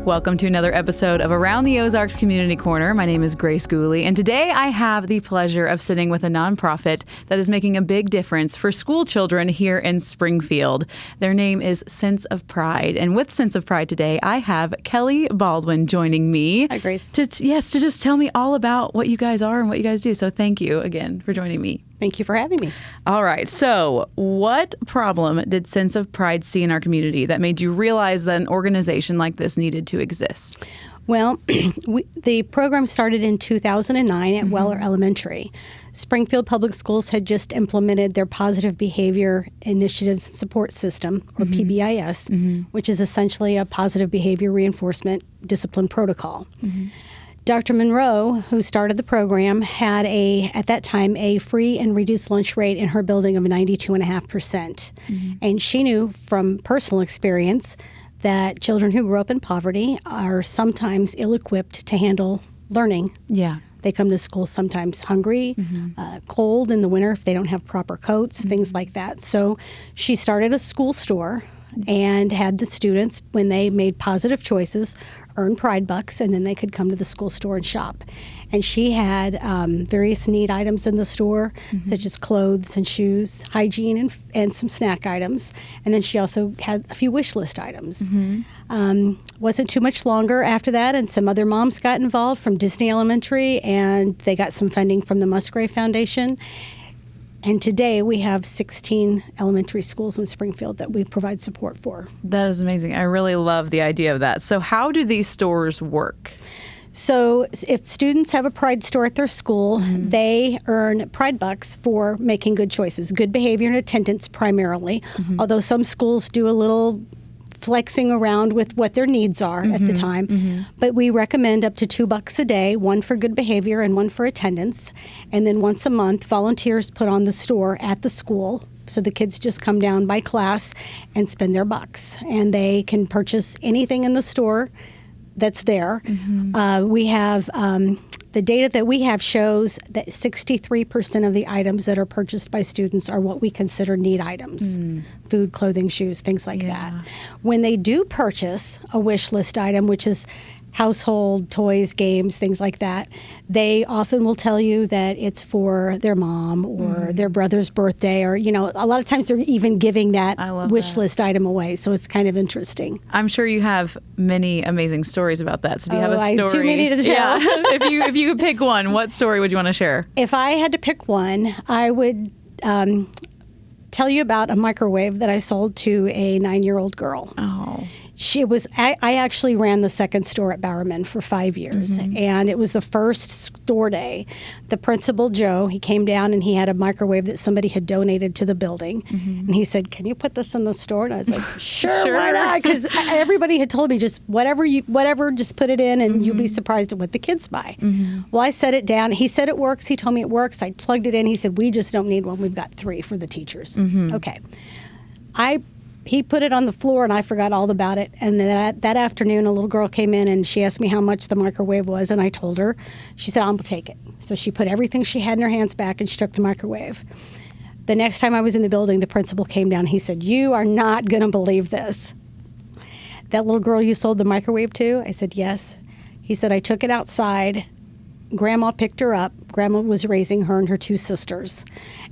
Welcome to another episode of Around the Ozarks Community Corner. My name is Grace Gooley, and today I have the pleasure of sitting with a nonprofit that is making a big difference for school children here in Springfield. Their name is Sense of Pride, and with Sense of Pride today, I have Kelly Baldwin joining me. Hi, Grace. To just tell me all about what you guys are and what you guys do. So thank you again for joining me. Thank you for having me. All right. So what problem did Sense of Pride see in our community that made you realize that an organization like this needed to exist? Well, the program started in 2009 at Weller Elementary. Springfield Public Schools had just implemented their Positive Behavior Initiatives and Support System, or PBIS, which is essentially a positive behavior reinforcement discipline protocol. Dr. Monroe, who started the program, had at that time a free and reduced lunch rate in her building of 92.5%. And she knew from personal experience that children who grew up in poverty are sometimes ill-equipped to handle learning. Yeah. They come to school sometimes hungry, cold in the winter if they don't have proper coats, things like that. So she started a school store and had the students, when they made positive choices, earn Pride Bucks, and then they could come to the school store and shop. And she had various need items in the store, such as clothes and shoes, hygiene, and some snack items. And then she also had a few wish list items. Wasn't too much longer after that, and some other moms got involved from Disney Elementary, and they got some funding from the Musgrave Foundation. And today we have 16 elementary schools in Springfield that we provide support for. That is amazing. I really love the idea of that. So how do these stores work? So if students have a Pride store at their school, they earn Pride Bucks for making good choices, good behavior and attendance primarily, although some schools do a little flexing around with what their needs are at the time. But we recommend up to $2 a day, one for good behavior and one for attendance. And then once a month, volunteers put on the store at the school. So the kids just come down by class and spend their bucks. And they can purchase anything in the store that's there. We have the data that we have shows that 63% of the items that are purchased by students are what we consider need items, food, clothing, shoes, things like that. When they do purchase a wish list item, which is household, toys, games, things like that, they often will tell you that it's for their mom or their brother's birthday, or, a lot of times they're even giving that wish list item away. So it's kind of interesting. I'm sure you have many amazing stories about that. So do you have a story? Too many to tell. If you could pick one, what story would you want to share? If I had to pick one, I would tell you about a microwave that I sold to a 9-year-old girl. Oh. I actually ran the second store at Bowerman for 5 years, and it was the first store day. The principal, Joe, he came down and he had a microwave that somebody had donated to the building, and he said, "Can you put this in the store?" And I was like, sure. Why not? Because everybody had told me, just whatever, just put it in and you'll be surprised at what the kids buy. Well, I set it down. He said it works. He told me it works. I plugged it in. He said, "We just don't need one. We've got 3 for the teachers." Okay. He put it on the floor, and I forgot all about it. And then that afternoon, a little girl came in, and she asked me how much the microwave was, and I told her. She said, "I'll take it." So she put everything she had in her hands back, and she took the microwave. The next time I was in the building, the principal came down. He said, "You are not going to believe this. That little girl you sold the microwave to?" I said, "Yes." He said, "I took it outside. Grandma picked her up. Grandma was raising her and her 2 sisters.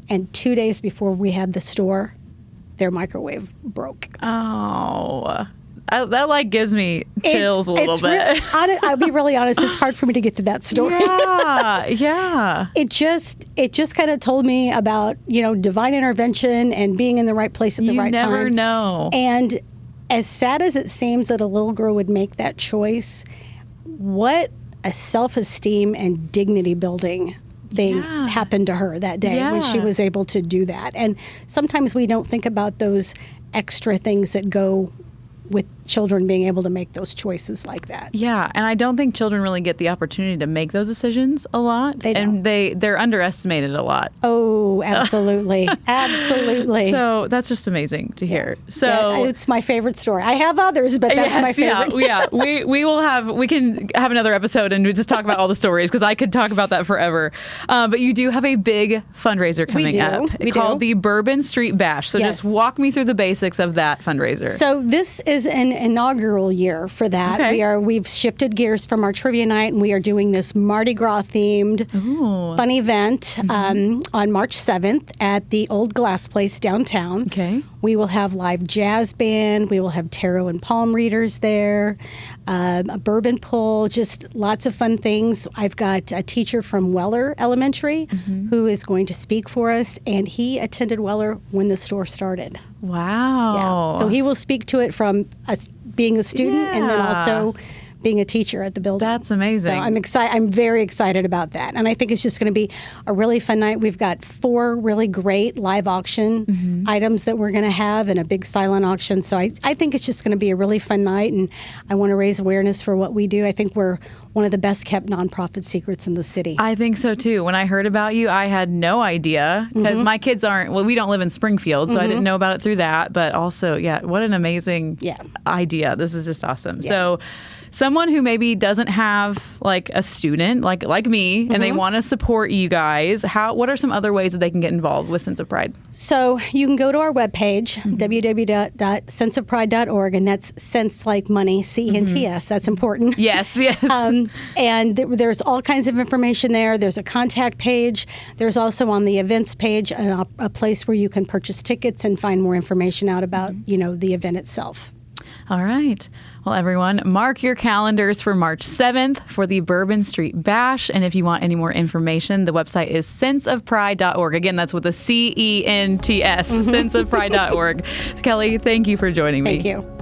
And 2 days before we had the store, their microwave broke." Oh, that gives me chills a little bit. I'll be really honest. It's hard for me to get to that story. Yeah. It just kind of told me about, divine intervention and being in the right place at the right time. You never know. And as sad as it seems that a little girl would make that choice, what a self-esteem and dignity building thing happened to her that day when she was able to do that. And sometimes we don't think about those extra things that go with children being able to make those choices like that. Yeah, and I don't think children really get the opportunity to make those decisions a lot. They don't. And they're underestimated a lot. Oh, absolutely. Absolutely. So that's just amazing to hear. So yeah, it's my favorite story. I have others, but that's my favorite. Yeah. We can have another episode and we just talk about all the stories, because I could talk about that forever. But you do have a big fundraiser coming up called the Bourbon Street Bash. So just walk me through the basics of that fundraiser. So this is is an inaugural year for that. Okay. We've shifted gears from our trivia night, and we are doing this Mardi Gras themed fun event on March 7th at the Old Glass Place downtown. Okay. We will have live jazz band. We will have tarot and palm readers there, a bourbon pull, just lots of fun things. I've got a teacher from Weller Elementary who is going to speak for us, and he attended Weller when the store started. Wow. Yeah. So he will speak to it from being a student and then also being a teacher at the building. That's amazing. So I'm excited. I'm very excited about that. And I think it's just going to be a really fun night. We've got 4 really great live auction items that we're going to have and a big silent auction. So I think it's just going to be a really fun night. And I want to raise awareness for what we do. I think we're one of the best kept nonprofit secrets in the city. I think so too. When I heard about you, I had no idea because my kids we don't live in Springfield, so I didn't know about it through that. But also, what an amazing idea. This is just awesome. Yeah. So someone who maybe doesn't have like a student like me and they want to support you guys, what are some other ways that they can get involved with Sense of Pride? So you can go to our webpage, www.senseofpride.org, and that's sense like money, C-E-N-T-S. That's important. Yes. And there's all kinds of information there. There's a contact page. There's also on the events page a place where you can purchase tickets and find more information out about the event itself. All right. Well, everyone, mark your calendars for March 7th for the Bourbon Street Bash. And if you want any more information, the website is senseofpride.org. Again, that's with a C-E-N-T-S, senseofpride.org. Kelly, thank you for joining me. Thank you.